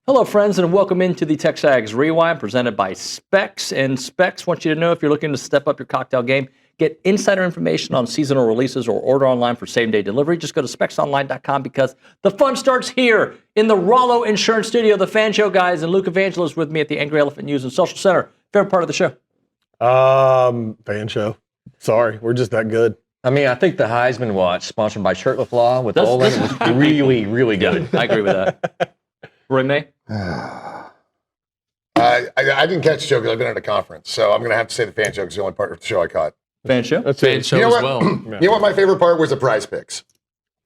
Hello, friends, and welcome into the TexAgs Rewind presented by Specs. And Specs wants you to know if you're looking to step up your cocktail game, get insider information on seasonal releases, or order online for same-day delivery, just go to specsonline.com because the fun starts here in the Rollo Insurance Studio. The Fan Show guys and Luke Evangelist with me at the Angry Elephant News and Social Center. Favorite part of the show? Fan Show. Sorry, we're just that good. I mean, I think the Heisman Watch, sponsored by Shirtless Law with Olin, was really, really good. I agree with that. Roy May? I didn't catch the show because I've been at a conference, so I'm going to have to say the Fan Show is the only part of the show I caught. Fan Show? That's Fan it. Show You know as what? well. You know what my favorite part was? The prize picks.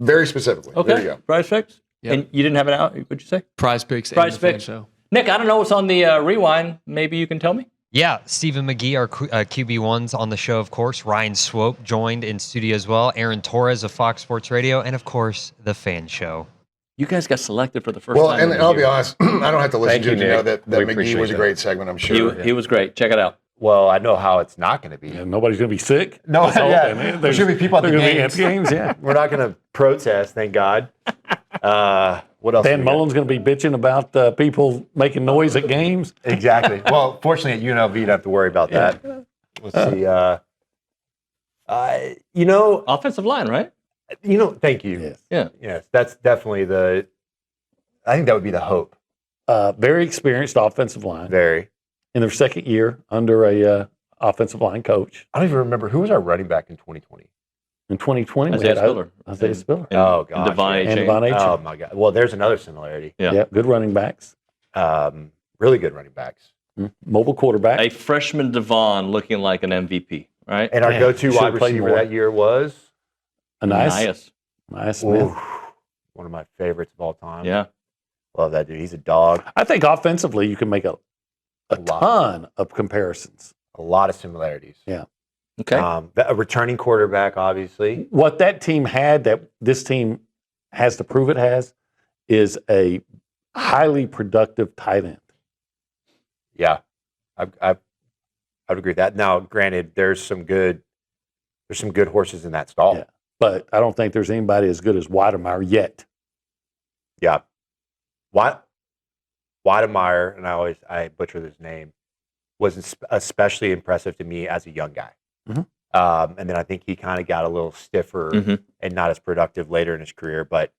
Very specifically. Okay. There you go. Prize Picks? Yep. And you didn't have an out? What'd you say? Prize Picks and Prize the Fan Picks. Show. Nick, I don't know what's on the Rewind. Maybe you can tell me? Yeah, Stephen McGee, our QB1's on the show, of course. Ryan Swope joined in studio as well. Aaron Torres of Fox Sports Radio, and of course, the Fan Show. You guys got selected for the first Well, time. and I'll be honest, I don't have to listen Thank to you, it to know Nick. that We McGee appreciate was a that. great segment, I'm sure. He was great. Check it out. Well, I know how it's not going to be. Yeah, nobody's going to be sick. No, That's all. yeah. And There there's- should be people at the there's gonna be games. at games, yeah. We're not going to protest, thank God. What else? Dan we got? Mullen's going to be bitching about people making noise at games. Exactly. Well, fortunately at UNLV, you don't have to worry about that. Let's see. Offensive line, right? Thank you. Yes. Yeah. Yes, that's definitely I think that would be the hope. Very experienced offensive line Very. in their second year under a offensive line coach. I don't even remember who was our running back in 2020. In 2020, we Isaiah had Spiller. Isaiah Spiller. And, Oh, and gosh, Devon yeah. And A. Devon A. Oh my God. Well, there's another similarity. Yeah. Yeah, good running backs. Really good running backs. Mobile quarterback. A freshman Devon looking like an MVP, right? And our Yeah, go-to should've wide played receiver more. that year was Nice Smith. Ooh, one of my favorites of all time. Yeah. Love that dude. He's a dog. I think offensively you can make a lot. ton of comparisons. A lot of similarities. Yeah. Okay. A returning quarterback, obviously. What that team had that this team has to prove it has is a highly productive tight end. Yeah, I would agree with that. Now, granted, there's some good horses in that stall. Yeah. But I don't think there's anybody as good as Weidemeyer yet. Yeah. Weidemeyer, and I butcher his name, was especially impressive to me as a young guy. Mhm. And then I think he kind of got a little stiffer Mhm. and not as productive later in his career. But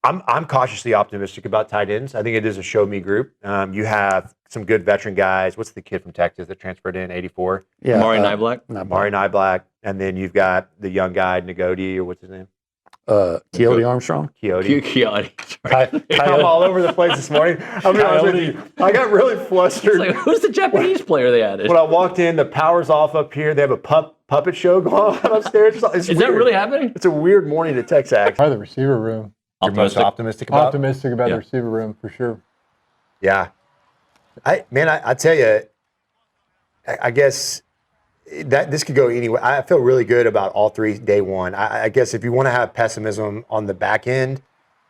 I'm cautiously optimistic about tight ends. I think it is a show me group. You have some good veteran guys. What's the kid from Texas that transferred in '84? Yeah, Mari Niblack. Mari Niblack. And then you've got the young guy, Nagodi, or what's his name? Keody Armstrong. Coyote. Keone. I'm all over the place this morning. I'll be honest with you. I got really flustered. Like, who's the Japanese player they added? When I walked in, the power's off up here. They have a puppet show going on upstairs. It's Is that weird. really happening? It's a weird morning at TexAgs. Probably the receiver room. You're most optimistic about? Optimistic about Yeah. the receiver room for sure. Yeah. I tell you, I guess that this could go anywhere. I feel really good about all three day one. I guess if you want to have pessimism on the back end,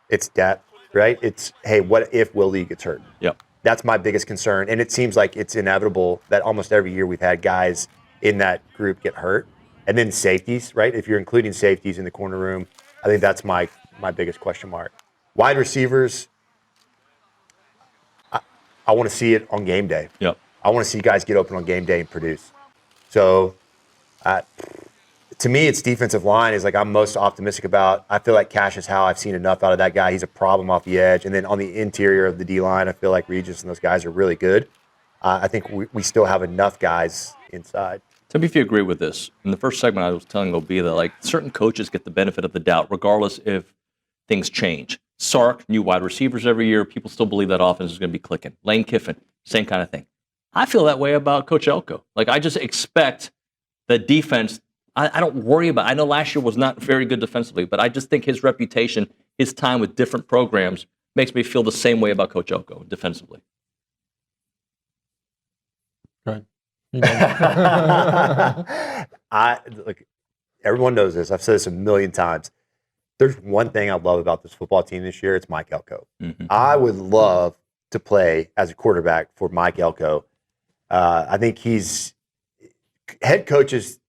it's depth, right? It's, hey, what if Will Lee gets hurt? Yep. That's my biggest concern. And it seems like it's inevitable that almost every year we've had guys in that group get hurt. And then safeties, right? If you're including safeties in the corner room, I think that's my biggest question mark. Wide receivers, I want to see it on game day. Yep. I want to see guys get open on game day and produce. So, to me, it's defensive line is like I'm most optimistic about. I feel like Cash is how I've seen enough out of that guy. He's a problem off the edge. And then on the interior of the D-line, I feel like Regis and those guys are really good. I think we still have enough guys inside. Tell me if you agree with this. In the first segment, I was telling OB that like certain coaches get the benefit of the doubt, regardless if things change. Sark, new wide receivers every year. People still believe that offense is going to be clicking. Lane Kiffin, same kind of thing. I feel that way about Coach Elko. Like I just expect the defense. I don't worry about. I know last year was not very good defensively, but I just think his reputation, his time with different programs, makes me feel the same way about Coach Elko defensively. Right. Look, everyone knows this. I've said this a million times. There's one thing I love about this football team this year. It's Mike Elko. Mm-hmm. I would love to play as a quarterback for Mike Elko. I think he's head coaches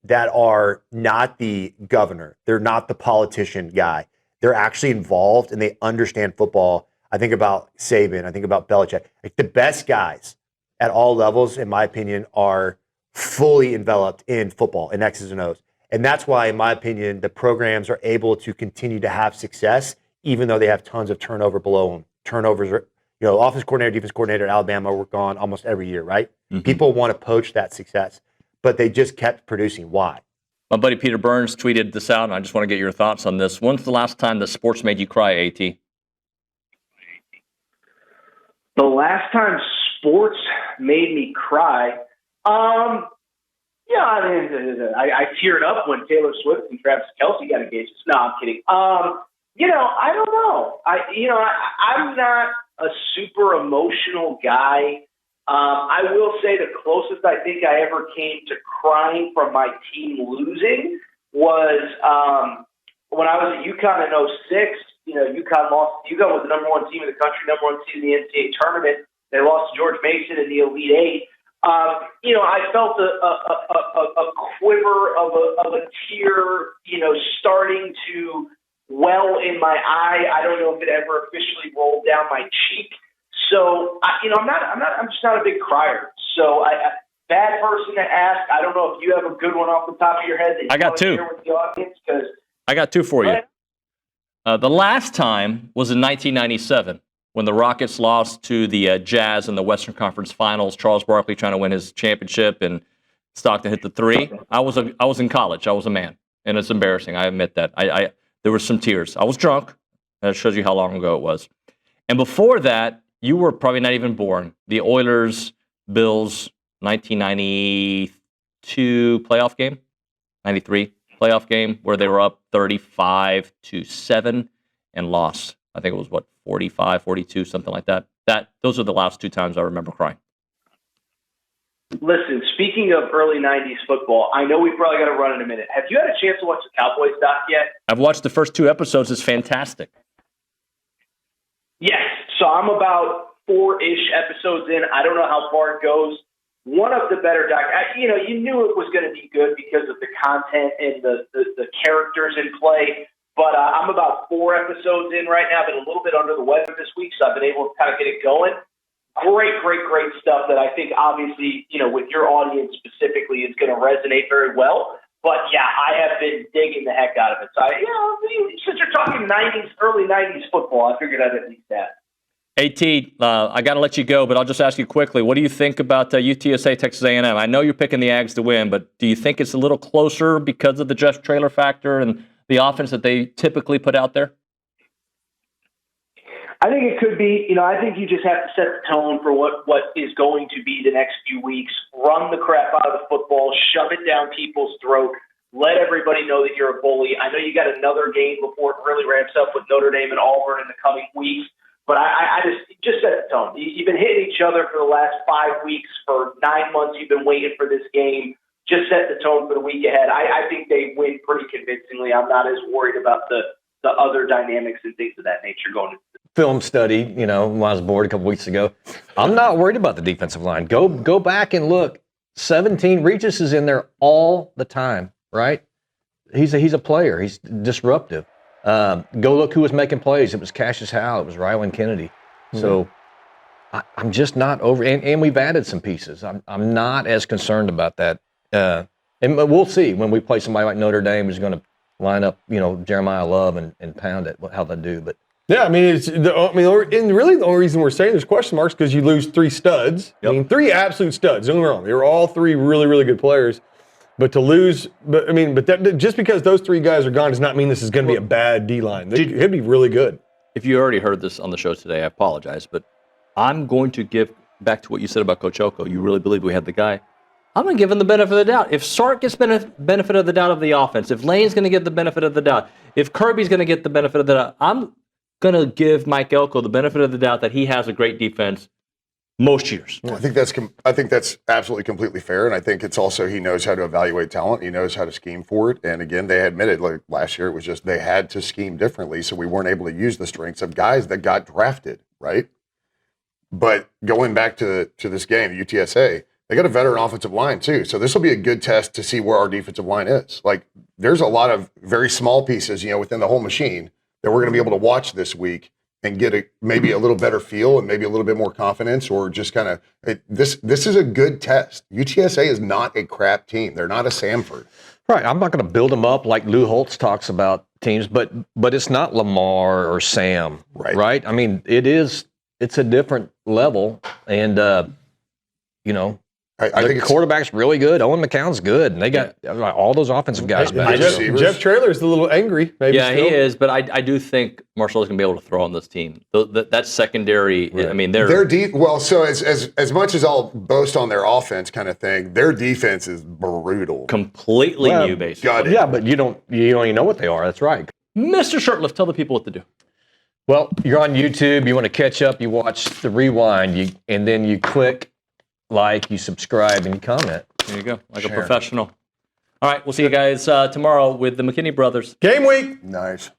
that are not the governor. They're not the politician guy. they're actually involved and they understand football. I think about Saban. I think about Belichick. Like the best guys at all levels, in my opinion, are fully enveloped in football and X's and O's. And that's why, in my opinion, the programs are able to continue to have success, even though they have tons of turnover below them. Turnovers are, offense coordinator, defense coordinator at Alabama were gone almost every year, right? Mm-hmm. People want to poach that success, but they just kept producing. Why? My buddy Peter Burns tweeted this out, and I just want to get your thoughts on this. When's the last time that sports made you cry, AT? The last time sports made me cry, I teared up when Taylor Swift and Travis Kelce got engaged. No, I'm kidding. I don't know. I'm not a super emotional guy. I will say the closest I think I ever came to crying from my team losing was when I was at UConn in 2006. UConn lost. UConn was the number one team in the country, number one seed in the NCAA tournament. They lost to George Mason in the Elite Eight. I felt a quiver of a tear, starting to well in my eye. I don't know if it ever officially rolled down my cheek. So, I'm just not a big crier. So, bad person to ask. I don't know if you have a good one off the top of your head that you I got two. Share with the audience. I got two for you. The last time was in 1997 when the Rockets lost to the Jazz in the Western Conference Finals. Charles Barkley trying to win his championship and Stockton hit the three. I was in college. I was a man, and it's embarrassing. I admit that. There were some tears. I was drunk. That shows you how long ago it was. And before that, you were probably not even born. The Oilers, Bills, 1992 playoff game, 93 playoff game where they were up 35-7 and lost. I think it was 45-42, something like that. Those are the last two times I remember crying. Listen, speaking of early 90s football, I know we probably got to run in a minute. Have you had a chance to watch the Cowboys doc yet? I've watched the first two episodes. It's fantastic. Yes. So I'm about 4-ish episodes in. I don't know how far it goes. One of the better you knew it was going to be good because of the content and the characters in play. But I'm about 4 episodes in right now. I've been a little bit under the weather this week, so I've been able to kind of get it going. Great stuff that I think, obviously, with your audience specifically is going to resonate very well. But, yeah, I have been digging the heck out of it. So, since you're talking 90s, early 90s football, I figured I'd at least ask. AT, I got to let you go, but I'll just ask you quickly. What do you think about UTSA, Texas A&M? I know you're picking the Ags to win, but do you think it's a little closer because of the Jeff Traylor factor and the offense that they typically put out there? I think it could be. I think you just have to set the tone for what is going to be the next few weeks. Run the crap out of the football, shove it down people's throat, let everybody know that you're a bully. I know you got another game before it really ramps up with Notre Dame and Auburn in the coming weeks. But I just set the tone. You've been hitting each other for the last 5 weeks. For 9 months, you've been waiting for this game. Just set the tone for the week ahead. I think they win pretty convincingly. I'm not as worried about the other dynamics and things of that nature going into this. Film study, when I was bored a couple weeks ago. I'm not worried about the defensive line. Go back and look. 17, Regis is in there all the time, right? He's a player. He's disruptive. Go look who was making plays. It was Cassius Howell. It was Rylan Kennedy. Mm-hmm. So I'm just not over. And we've added some pieces. I'm not as concerned about that. And we'll see when we play somebody like Notre Dame who's going to line up, Jeremiah Love and pound it. How they do, but. Yeah, and really the only reason we're saying there's question marks because you lose 3 studs. Yep. 3 absolute studs. Don't get me wrong. They were all 3 really, really good players. But to lose, just because those 3 guys are gone does not mean this is going to be a bad D-line. It'd be really good. If you already heard this on the show today, I apologize, but I'm going to give back to what you said about Coach Elko. You really believe we had the guy. I'm going to give him the benefit of the doubt. If Sark gets benefit of the doubt of the offense, if Lane's going to get the benefit of the doubt, if Kirby's going to get the benefit of the doubt, I'm going to give Mike Elko the benefit of the doubt that he has a great defense most years. I think that's absolutely completely fair, and I think it's also he knows how to evaluate talent. He knows how to scheme for it. And again, they admitted like last year it was just they had to scheme differently, so we weren't able to use the strengths of guys that got drafted, right? But going back to this game, UTSA, they got a veteran offensive line too, so this will be a good test to see where our defensive line is. Like there's a lot of very small pieces, within the whole machine that we're going to be able to watch this week and get maybe a little better feel and maybe a little bit more confidence, or just kind of this is a good test. UTSA is not a crap team. They're not a Samford. Right. I'm not going to build them up like Lou Holtz talks about teams, but it's not Lamar or Sam. Right. I mean, it's a different level, and I think quarterback's really good. Owen McCown's good, and they got all those offensive guys back. Jeff Traylor's a little angry, maybe. Yeah, still. he is, but I do think Marshall's going to be able to throw on this team. That secondary, I mean, they're deep. Well, so as much as I'll boast on their offense kind of thing, their defense is brutal. Completely new, basically. Got it. Yeah, but you don't even know what they are. That's right. Mr. Shirtlift, tell the people what to do. Well, you're on YouTube. You want to catch up. You watch the rewind, and then you click like, you subscribe, and you comment. There you go, like a professional. All right, we'll see you guys tomorrow with the McKinney brothers. Game week. Nice.